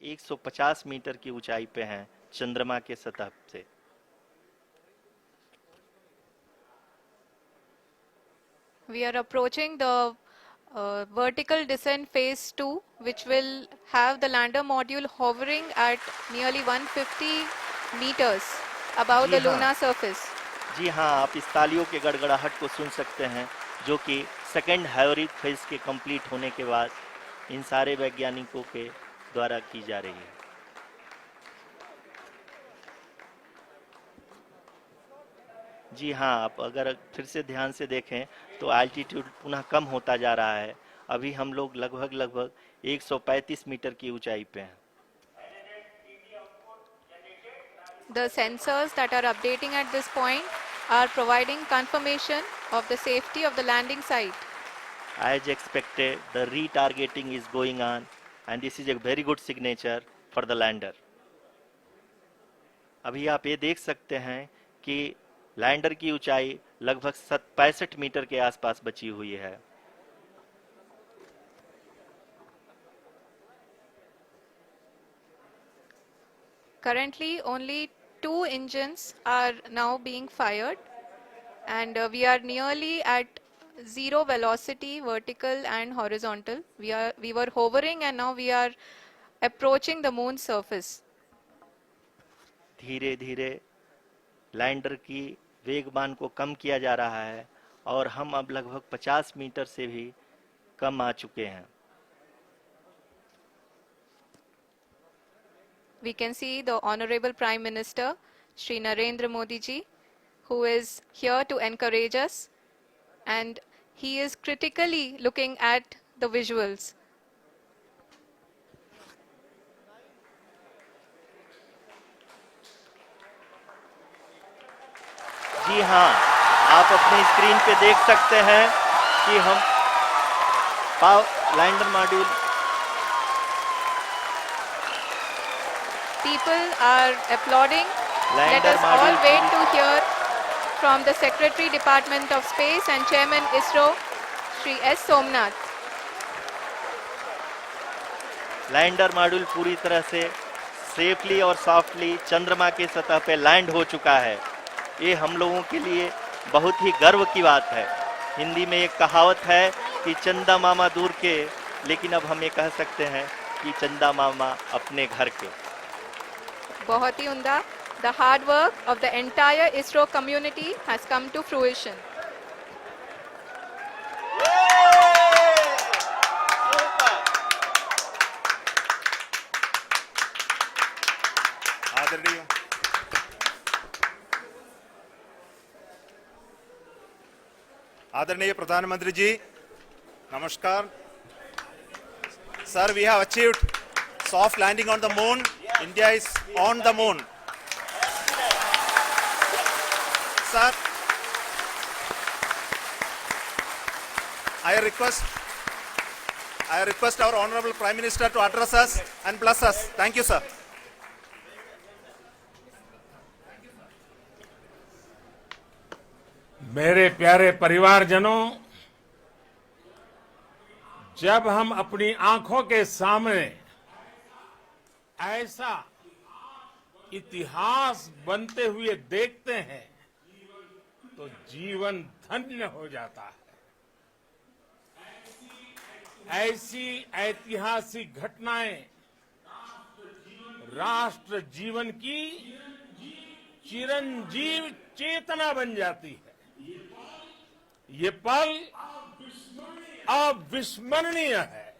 150 metre की ऊंचाई पे हैं चंद्रमा के सतह से। We are approaching the vertical descent phase 2, which will have the lander module hovering at nearly 150 meters above ji the हाँ, lunar surface. जी हाँ, आप इस तालियों के गड़गड़ाहट को सुन सकते हैं, जो कि सेकंड हायोरिक फेज के कंप्लीट होने के बाद इन सारे वैज्ञानिकों के द्वारा की जा रही है। जी हाँ, आप अगर फिर से ध्यान से देखें तो एल्टीट्यूड पुनः कम होता जा रहा है। अभी हम लोग लगभग 135 मीटर की ऊंचाई पे हैं। The sensors that are updating at this point are providing confirmation of the safety of the landing site. As expected, the retargeting is going on and this is a very good signature for the lander. अभी आप ये देख सकते हैं कि lander की ऊंचाई लगभग 65 मीटर के आसपास बची हुई है। Currently, only 2 engines are now being fired, and we are nearly at zero velocity, vertical and horizontal. We were hovering, and now we are approaching the moon's surface. धीरे धीरे लैंडर की वेगमान को कम किया जा रहा है और हम अब लगभग 50 मीटर से भी कम आ चुके हैं। We can see the Honorable Prime Minister, Shri Narendra Modi ji, who is here to encourage us, and he is critically looking at the visuals. जी हाँ, आप अपने स्क्रीन पे देख सकते हैं कि हम lander module. People are applauding. Let lander us all module wait to hear from the Secretary Department of Space and Chairman ISRO, Shri S. Somnath. Lander module पूरी तरह से सेफली और सॉफ्टली चंद्रमा के सतह पे लैंड हो चुका है। ये हम लोगों के लिए बहुत ही गर्व की बात है। हिंदी में एक कहावत है कि चंदा मामा दूर के, लेकिन अब हम ये कह सकते हैं कि चंदा मामा अपने घर के। बहुत ही उम्दा. The hard work of the entire ISRO community has come to fruition. आदरणीय प्रधानमंत्री जी, नमस्कार। Sir, we have achieved soft landing on the moon. India is on the moon. Sir, I request our Honorable Prime Minister to address us and bless us. Thank you, sir. मेरे प्यारे परिवारजनों, जब हम अपनी आंखों के सामने ऐसा इतिहास बनते हुए देखते हैं तो जीवन धन्य हो जाता है। ऐसी ऐतिहासिक घटनाएं राष्ट्र जीवन की चिरंजीव चेतना बन जाती है। ये पल अविस्मरणीय है।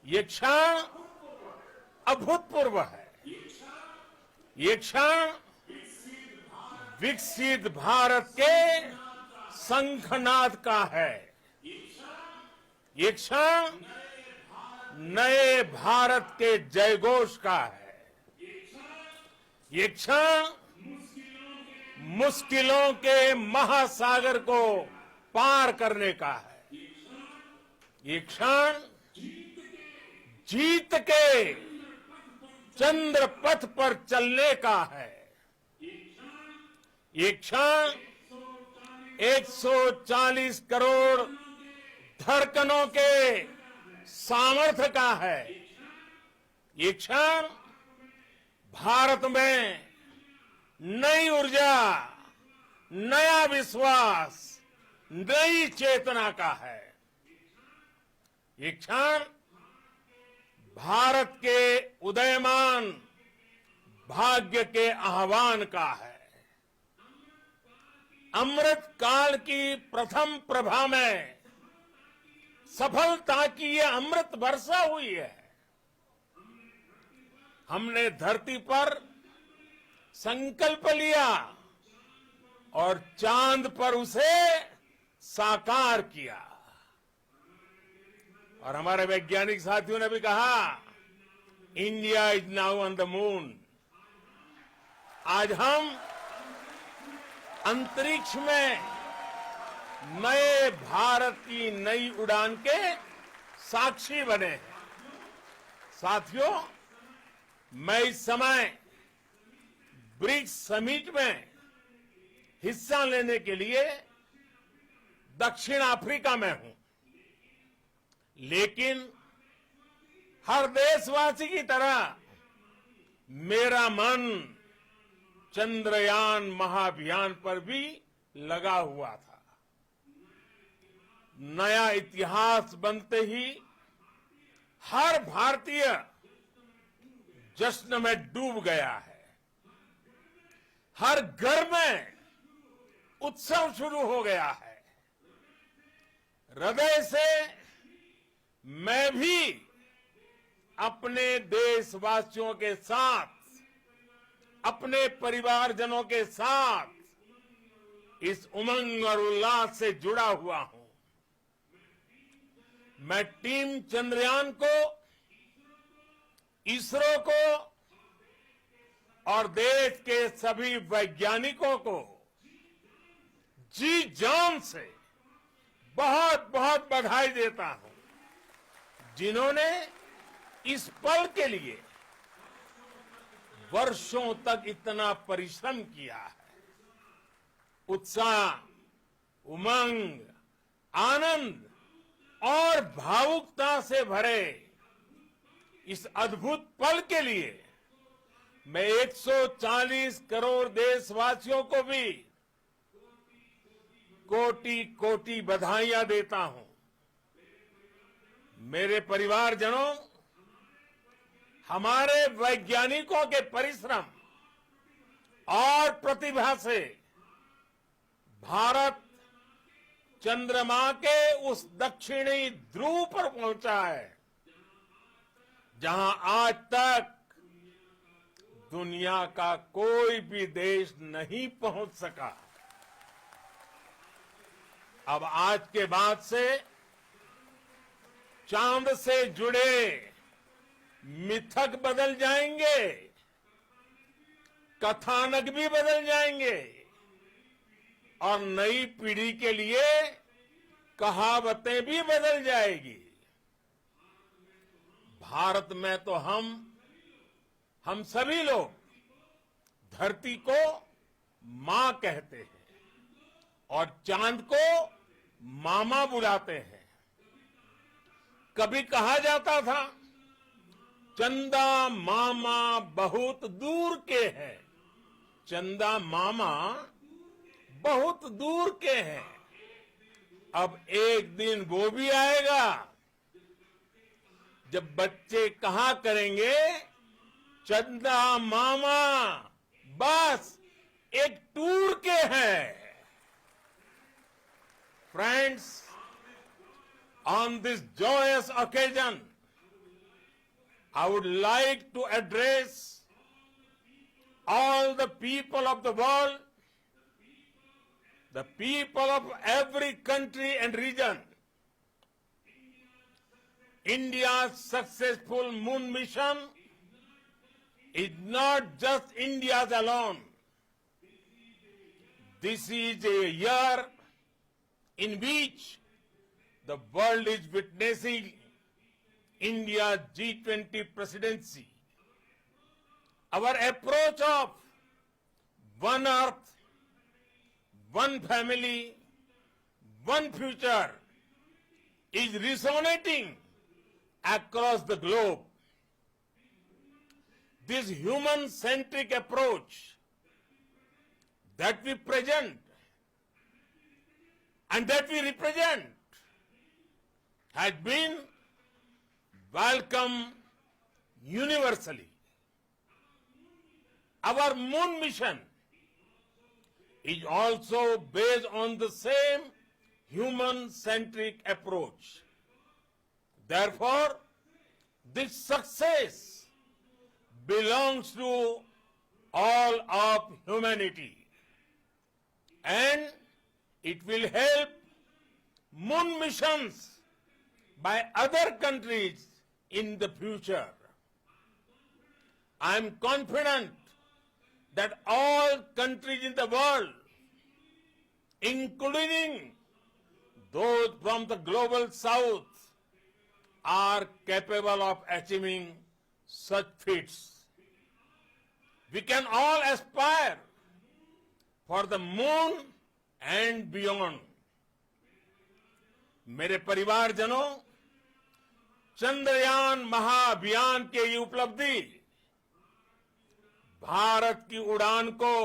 ये क्षण अभूतपूर्व है। ये क्षण विकसित भारत के शंखनाद का है। ये क्षण नए भारत के जयघोष का है। ये क्षण मुश्किलों के महासागर को पार करने का है। ये क्षण जीत के चंद्र पथ पर चलने का है। ये क्षण 140 करोड़ धड़कनों के सामर्थ्य का है। ये क्षण भारत में नई ऊर्जा, नया विश्वास, नई चेतना का है। ये क्षण भारत के उदयमान भाग्य के आह्वान का है। अमृत काल की प्रथम प्रभा में सफलता की ये अमृत वर्षा हुई है। हमने धरती पर संकल्प लिया और चांद पर उसे साकार किया। और हमारे वैज्ञानिक साथियों ने भी कहा, India is now on the moon. आज हम अंतरिक्ष में नए भारत की नई उड़ान के साक्षी बने हैं। साथियों, मैं इस समय ब्रिक्स समिट में हिस्सा लेने के लिए दक्षिण अफ्रीका में हूं, लेकिन हर देशवासी की तरह मेरा मन चंद्रयान महाअभियान पर भी लगा हुआ था। नया इतिहास बनते ही हर भारतीय जश्न में डूब गया है। हर घर में उत्सव शुरू हो गया है। हृदय से मैं भी अपने देशवासियों के साथ, अपने परिवारजनों के साथ इस उमंग और उल्लास से जुड़ा हुआ हूं। मैं टीम चंद्रयान को, इसरो को और देश के सभी वैज्ञानिकों को जी जान से बहुत बहुत बधाई देता हूं, जिन्होंने इस पल के लिए वर्षों तक इतना परिश्रम किया है। उत्साह, उमंग, आनंद और भावुकता से भरे इस अद्भुत पल के लिए मैं 140 करोड़ देशवासियों को भी कोटि कोटि बधाइयां देता हूं। मेरे परिवारजनों, हमारे वैज्ञानिकों के परिश्रम और प्रतिभा से भारत चंद्रमा के उस दक्षिणी ध्रुव पर पहुंचा है, जहां आज तक दुनिया का कोई भी देश नहीं पहुंच सका। अब आज के बाद से चांद से जुड़े मिथक बदल जाएंगे, कथानक भी बदल जाएंगे और नई पीढ़ी के लिए कहावतें भी बदल जाएगी। भारत में तो हम सभी लोग धरती को मां कहते हैं और चांद को मामा बुलाते हैं। कभी कहा जाता था, चंदा मामा बहुत दूर के हैं। चंदा मामा बहुत दूर के हैं। अब एक दिन वो भी आएगा जब बच्चे कहा करेंगे, चंदा मामा बस एक टूर के हैं। Friends, on this joyous occasion, I would like to address all the people of the world, the people of every country and region. India's successful moon mission is not just India's alone. This is a year in which the world is witnessing India's G20 presidency. Our approach of one earth, one family, one future is resonating across the globe. this human-centric approach that we present and that we represent has been welcomed universally. Our moon mission is also based on the same human-centric approach. Therefore, this success belongs to all of humanity, and it will help moon missions by other countries in the future. I am confident that all countries in the world, including those from the global south, are capable of achieving such feats. We can all aspire for the moon and beyond. मेरे परिवारजनों, चंद्रयान महाअभियान के ये उपलब्धि भारत की उड़ान को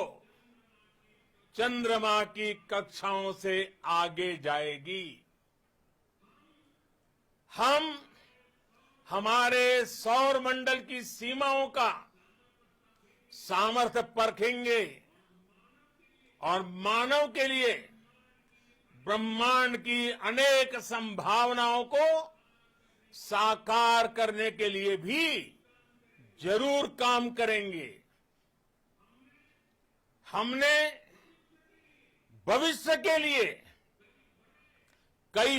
चंद्रमा की कक्षाओं से आगे जाएगी। हम हमारे सौर मंडल की सीमाओं का सामर्थ्य परखेंगे और मानव के लिए ब्रह्मांड की अनेक संभावनाओं को साकार करने के लिए भी जरूर काम करेंगे। हमने भविष्य के लिए कई